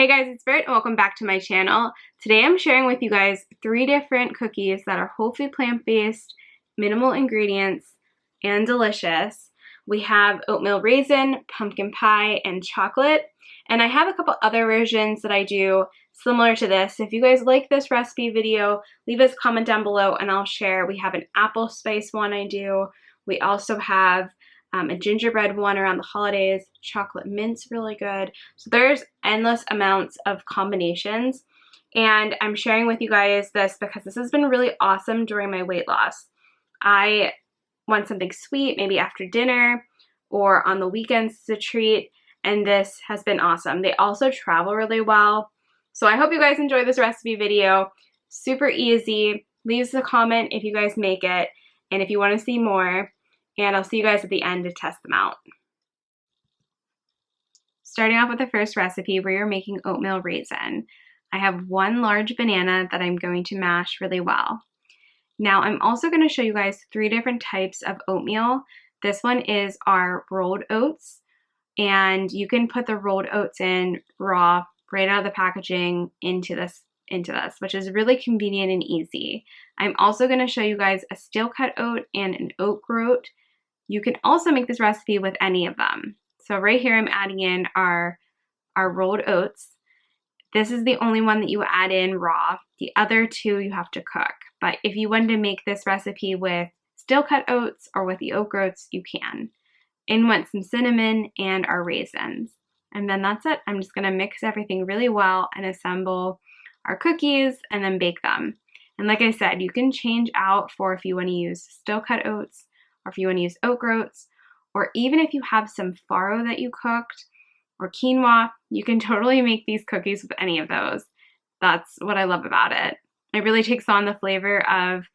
Hey guys, it's Britt and welcome back to my channel. Today I'm sharing with you guys 3 different cookies that are whole food plant-based, minimal ingredients, and delicious. We have oatmeal raisin, pumpkin pie, and chocolate. And I have a couple other versions that I do similar to this. If you guys like this recipe video, leave us a comment down below and I'll share. We have an apple spice one I do. We also have a gingerbread one around the holidays, chocolate mint's really good. So there's endless amounts of combinations, and I'm sharing with you guys this because this has been really awesome during my weight loss. I want something sweet, maybe after dinner or on the weekends as a treat, and this has been awesome. They also travel really well. So I hope you guys enjoy this recipe video. Super easy. Leave us a comment if you guys make it and if you want to see more. And I'll see you guys at the end to test them out. Starting off with the first recipe, we are making oatmeal raisin. I have 1 large banana that I'm going to mash really well. Now I'm also going to show you guys 3 different types of oatmeal. This one is our rolled oats, and you can put the rolled oats in raw right out of the packaging into this, which is really convenient and easy. I'm also going to show you guys a steel cut oat and an oat groat. You can also make this recipe with any of them. So right here I'm adding in our rolled oats. This is the only one that you add in raw. The other 2 you have to cook. But if you wanted to make this recipe with steel cut oats or with the oat groats, you can. In went some cinnamon and our raisins. And then that's it. I'm just going to mix everything really well and assemble our cookies and then bake them. And like I said, you can change out for if you want to use steel cut oats, or if you want to use oat groats, or even if you have some farro that you cooked, or quinoa, you can totally make these cookies with any of those. That's what I love about it. It really takes on the flavor of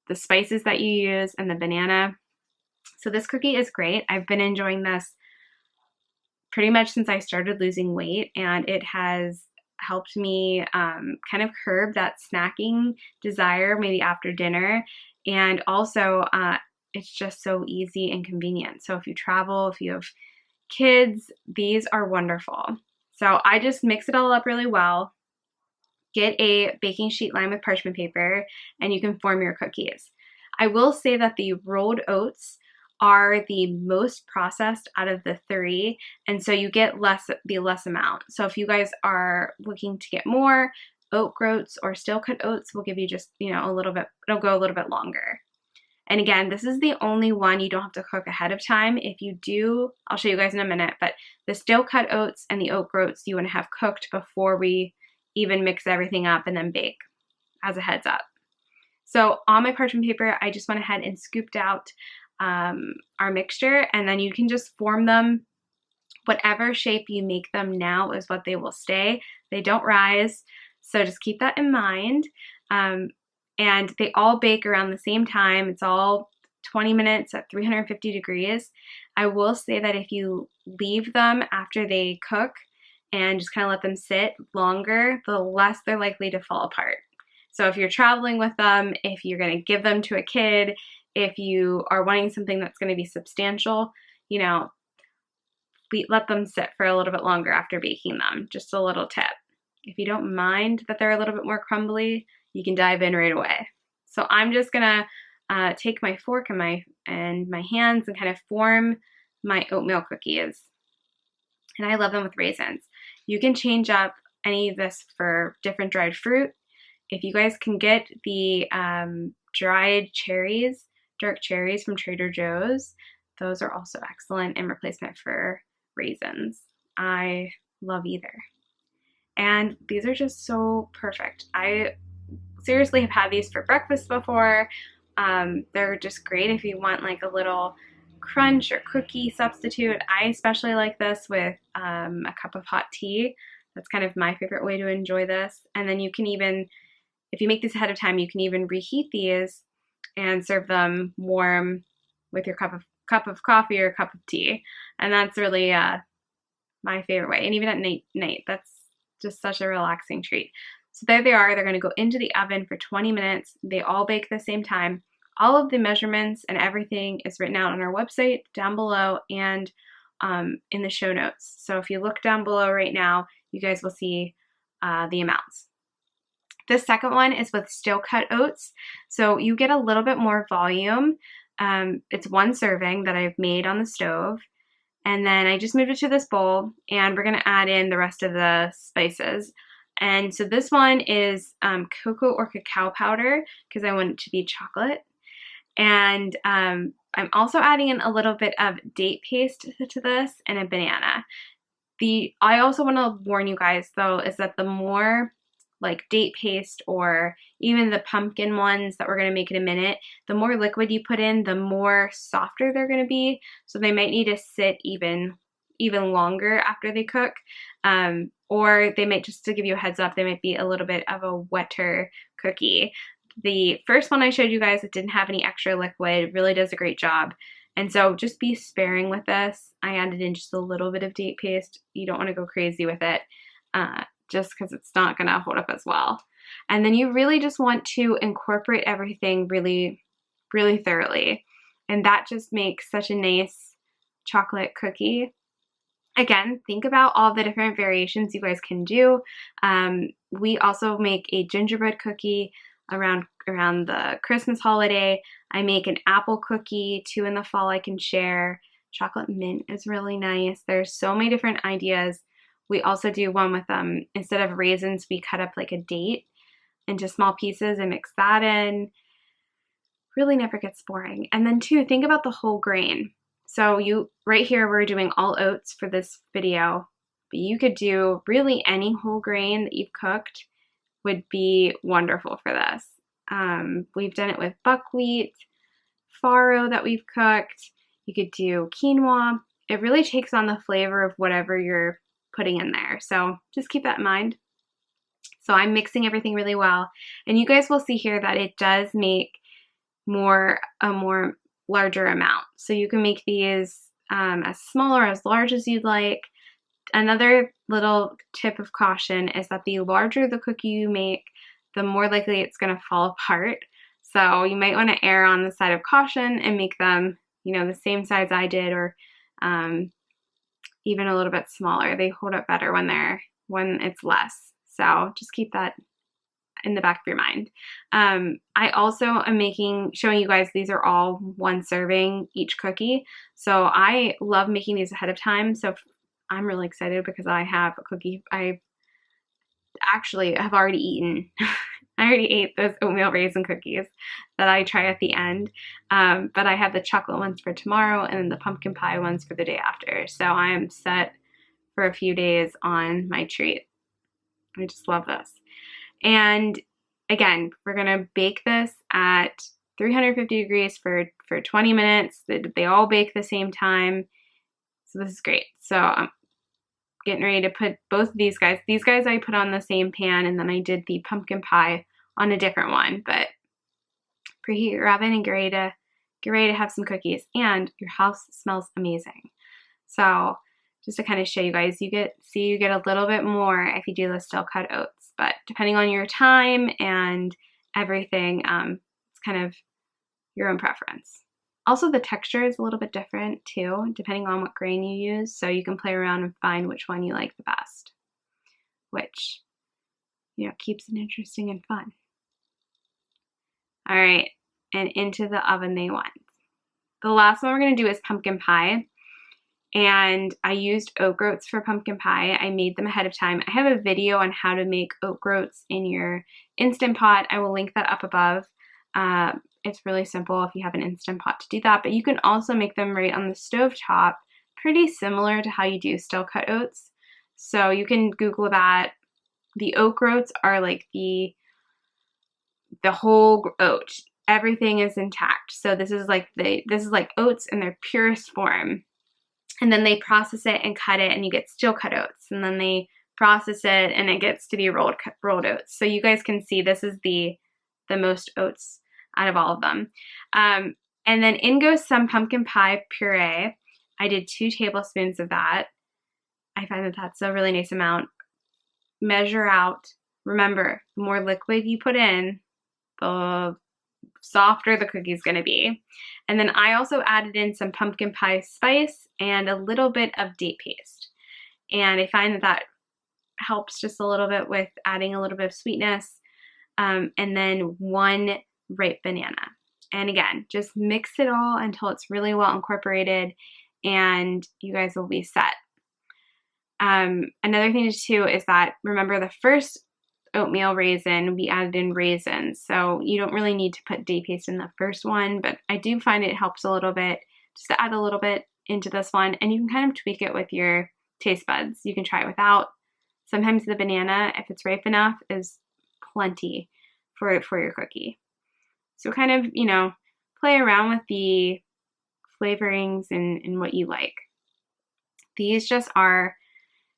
the spices that you use and the banana. So this cookie is great. I've been enjoying this pretty much since I started losing weight, and it has helped me kind of curb that snacking desire maybe after dinner. And also, it's just so easy and convenient. So if you travel, if you have kids, these are wonderful. So I just mix it all up really well. Get a baking sheet lined with parchment paper and you can form your cookies. I will say that the rolled oats are the most processed out of the 3, and so you get the less amount. So if you guys are looking to get more, oat groats or steel cut oats will give you just, a little bit, it'll go a little bit longer. And again, this is the only one you don't have to cook ahead of time. If you do, I'll show you guys in a minute, but the steel cut oats and the oat groats you want to have cooked before we even mix everything up and then bake, as a heads up. So on my parchment paper, I just went ahead and scooped out our mixture, and then you can just form them. Whatever shape you make them now is what they will stay. They don't rise, so just keep that in mind. And they all bake around the same time. It's all 20 minutes at 350 degrees. I will say that if you leave them after they cook and just kind of let them sit longer, the less they're likely to fall apart. So if you're traveling with them, if you're going to give them to a kid, if you are wanting something that's going to be substantial, let them sit for a little bit longer after baking them. Just a little tip. If you don't mind that they're a little bit more crumbly, you can dive in right away. So I'm just gonna take my fork and my hands and kind of form my oatmeal cookies. And I love them with raisins. You can change up any of this for different dried fruit. If you guys can get the dried cherries, dark cherries from Trader Joe's, those are also excellent in replacement for raisins. I love either. And these are just so perfect. I seriously have had these for breakfast before. They're just great if you want like a little crunch or cookie substitute. I especially like this with a cup of hot tea. That's kind of my favorite way to enjoy this. And then you can even, if you make this ahead of time, you can even reheat these and serve them warm with your cup of coffee or cup of tea. And that's really my favorite way. And even at night, that's just such a relaxing treat. So there they are. They're going to go into the oven for 20 minutes. They all bake at the same time. All of the measurements and everything is written out on our website down below and in the show notes. So if you look down below right now, you guys will see the amounts. The second one is with steel cut oats. So you get a little bit more volume. It's 1 serving that I've made on the stove. And then I just moved it to this bowl, and we're gonna add in the rest of the spices. And so this one is cocoa or cacao powder, because I want it to be chocolate. And I'm also adding in a little bit of date paste to this and a banana. I also want to warn you guys though, is that the more like date paste or even the pumpkin ones that we're going to make in a minute, the more liquid you put in, the more softer they're going to be. So they might need to sit even longer after they cook. Or they might, just to give you a heads up, they might be a little bit of a wetter cookie. The first one I showed you guys that didn't have any extra liquid really does a great job. And so just be sparing with this. I added in just a little bit of date paste. You don't want to go crazy with it just because it's not going to hold up as well. And then you really just want to incorporate everything really, really thoroughly. And that just makes such a nice chocolate cookie. Again, think about all the different variations you guys can do. We also make a gingerbread cookie around the Christmas holiday. I make an apple cookie too in the fall I can share. Chocolate mint is really nice. There's so many different ideas. We also do one with instead of raisins, we cut up like a date into small pieces and mix that in. Really never gets boring. And then 2, think about the whole grain. So right here we're doing all oats for this video, but you could do really any whole grain that you've cooked would be wonderful for this. We've done it with buckwheat, farro that we've cooked. You could do quinoa. It really takes on the flavor of whatever you're putting in there. So just keep that in mind. So I'm mixing everything really well. And you guys will see here that it does make a more larger amount. So you can make these as small or as large as you'd like. Another little tip of caution is that the larger the cookie you make, the more likely it's going to fall apart. So you might want to err on the side of caution and make them, the same size I did, or even a little bit smaller. They hold up better when it's less. So just keep that in the back of your mind. I also am showing you guys, these are all 1 serving each cookie. So I love making these ahead of time. So I'm really excited because I have a cookie I actually have already eaten. I already ate those oatmeal raisin cookies that I try at the end. But I have the chocolate ones for tomorrow and then the pumpkin pie ones for the day after. So I am set for a few days on my treat. I just love this. And again, we're going to bake this at 350 degrees for 20 minutes. They all bake the same time. So this is great. So I'm getting ready to put both of these guys. These guys I put on the same pan, and then I did the pumpkin pie on a different one. But preheat your oven and get ready to have some cookies. And your house smells amazing. So just to kind of show you guys, you get a little bit more if you do the steel cut oats. But depending on your time and everything, it's kind of your own preference. Also, the texture is a little bit different too, depending on what grain you use. So you can play around and find which one you like the best, which, keeps it interesting and fun. All right, and into the oven they went. The last one we're going to do is pumpkin pie. And I used oat groats for pumpkin pie. I made them ahead of time. I have a video on how to make oat groats in your Instant Pot. I will link that up above. It's really simple if you have an Instant Pot to do that, but you can also make them right on the stove top, pretty similar to how you do steel cut oats. So you can Google that. The oat groats are like the whole oat. Everything is intact. So this is like oats in their purest form. And then they process it and cut it, and you get steel cut oats. And then they process it, and it gets to be rolled oats. So you guys can see this is the most oats out of all of them. And then in goes some pumpkin pie puree. I did 2 tablespoons of that. I find that that's a really nice amount. Measure out. Remember, the more liquid you put in, the softer the cookie's going to be. And then I also added in some pumpkin pie spice and a little bit of date paste. And I find that helps just a little bit with adding a little bit of sweetness, and then 1 ripe banana. And again, just mix it all until it's really well incorporated and you guys will be set. Another thing too is that, remember, the first oatmeal raisin, we added in raisins. So you don't really need to put date paste in the first one, but I do find it helps a little bit just to add a little bit into this one, and you can kind of tweak it with your taste buds. You can try it without. Sometimes the banana, if it's ripe enough, is plenty for your cookie. So kind of, you know, play around with the flavorings and what you like. These just are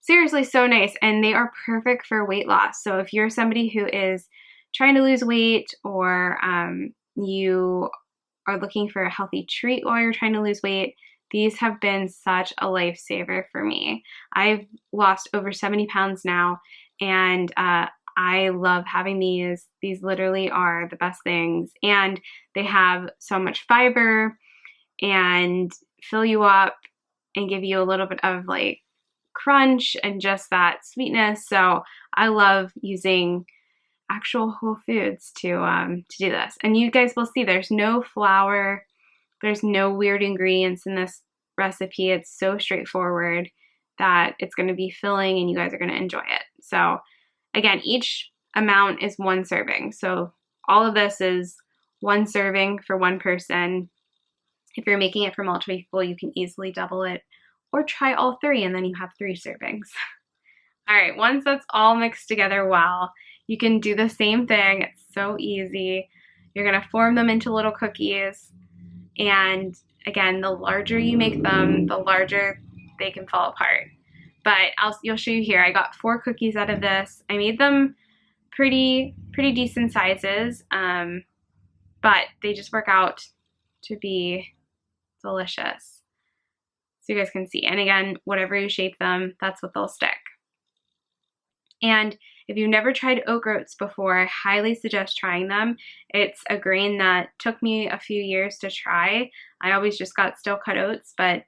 seriously so nice, and they are perfect for weight loss. So if you're somebody who is trying to lose weight, or you are looking for a healthy treat while you're trying to lose weight, these have been such a lifesaver for me. I've lost over 70 pounds now, and I love having these. These literally are the best things, and they have so much fiber and fill you up and give you a little bit of like crunch and just that sweetness. So I love using actual whole foods to do this. And you guys will see there's no flour, there's no weird ingredients in this recipe. It's so straightforward that it's going to be filling and you guys are going to enjoy it. So again, each amount is 1 serving. So all of this is 1 serving for 1 person. If you're making it for multiple people, you can easily double it, or try all 3 and then you have 3 servings. All right, once that's all mixed together well, you can do the same thing. It's so easy. You're gonna form them into little cookies, and again, the larger you make them, the larger they can fall apart. But you'll show you here. I got 4 cookies out of this. I made them pretty decent sizes, but they just work out to be delicious. So you guys can see. And again, whatever you shape them, that's what they'll stick. And if you've never tried oat groats before, I highly suggest trying them. It's a grain that took me a few years to try. I always just got still cut oats, but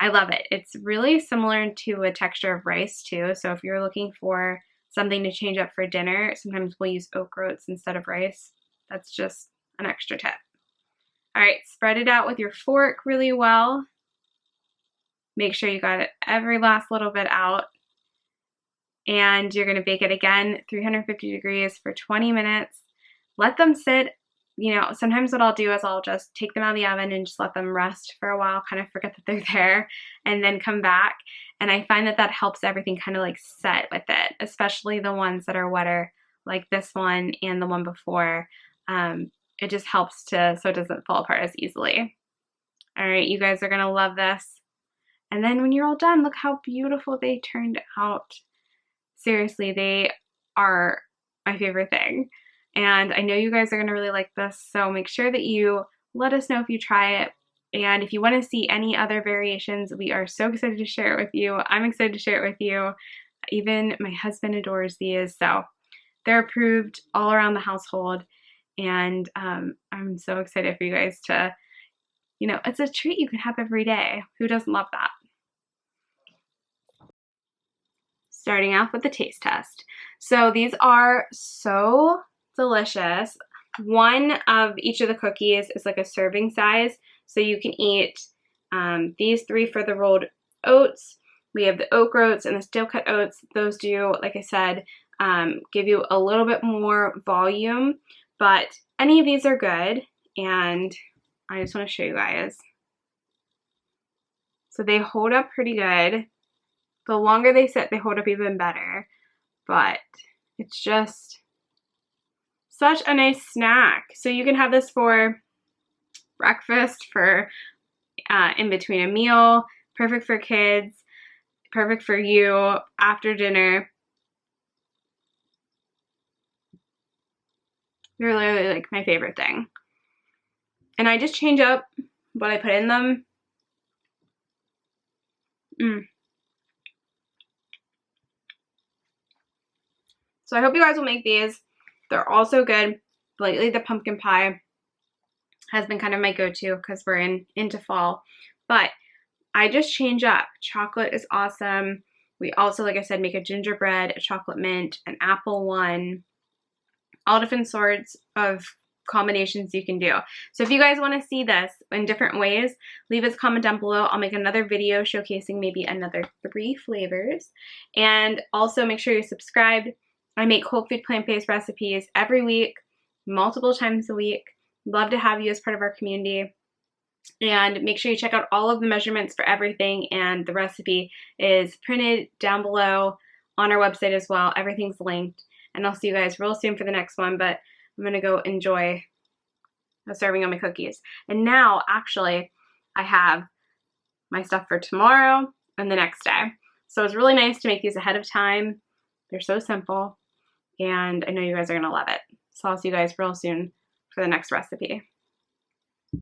I love it. It's really similar to a texture of rice too. So if you're looking for something to change up for dinner, sometimes we'll use oat groats instead of rice. That's just an extra tip. All right, spread it out with your fork really well. Make sure you got every last little bit out. And you're gonna bake it again, 350 degrees for 20 minutes. Let them sit. You know, sometimes what I'll do is I'll just take them out of the oven and just let them rest for a while, kind of forget that they're there, and then come back. And I find that that helps everything kind of like set with it, especially the ones that are wetter, like this one and the one before. It just helps so it doesn't fall apart as easily. All right, you guys are gonna love this. And then when you're all done, look how beautiful they turned out. Seriously, they are my favorite thing. And I know you guys are gonna really like this, so make sure that you let us know if you try it. And if you wanna see any other variations, we are so excited to share it with you. I'm excited to share it with you. Even my husband adores these, so they're approved all around the household. And I'm so excited for you guys to, you know, it's a treat you can have every day. Who doesn't love that? Starting off with the taste test. So these are so delicious. 1 of each of the cookies is like a serving size, so you can eat these 3 for the rolled oats. We have the oat groats and the steel cut oats. Those do, like I said, give you a little bit more volume, but any of these are good. And I just want to show you guys. So they hold up pretty good. The longer they sit, they hold up even better. But it's just such a nice snack. So you can have this for breakfast, for in between a meal, perfect for kids, perfect for you after dinner. They're literally like my favorite thing. And I just change up what I put in them. So I hope you guys will make these. They're also good. Lately, the pumpkin pie has been kind of my go-to because we're into fall. But I just change up. Chocolate is awesome. We also, like I said, make a gingerbread, a chocolate mint, an apple one, all different sorts of combinations you can do. So if you guys want to see this in different ways, leave us a comment down below. I'll make another video showcasing maybe another 3 flavors. And also make sure you're subscribed. I make whole food plant-based recipes every week, multiple times a week. Love to have you as part of our community. And make sure you check out all of the measurements for everything, and the recipe is printed down below on our website as well. Everything's linked. And I'll see you guys real soon for the next one, but I'm gonna go enjoy serving on my cookies. And now, actually, I have my stuff for tomorrow and the next day. So it's really nice to make these ahead of time. They're so simple, and I know you guys are gonna love it. So I'll see you guys real soon for the next recipe.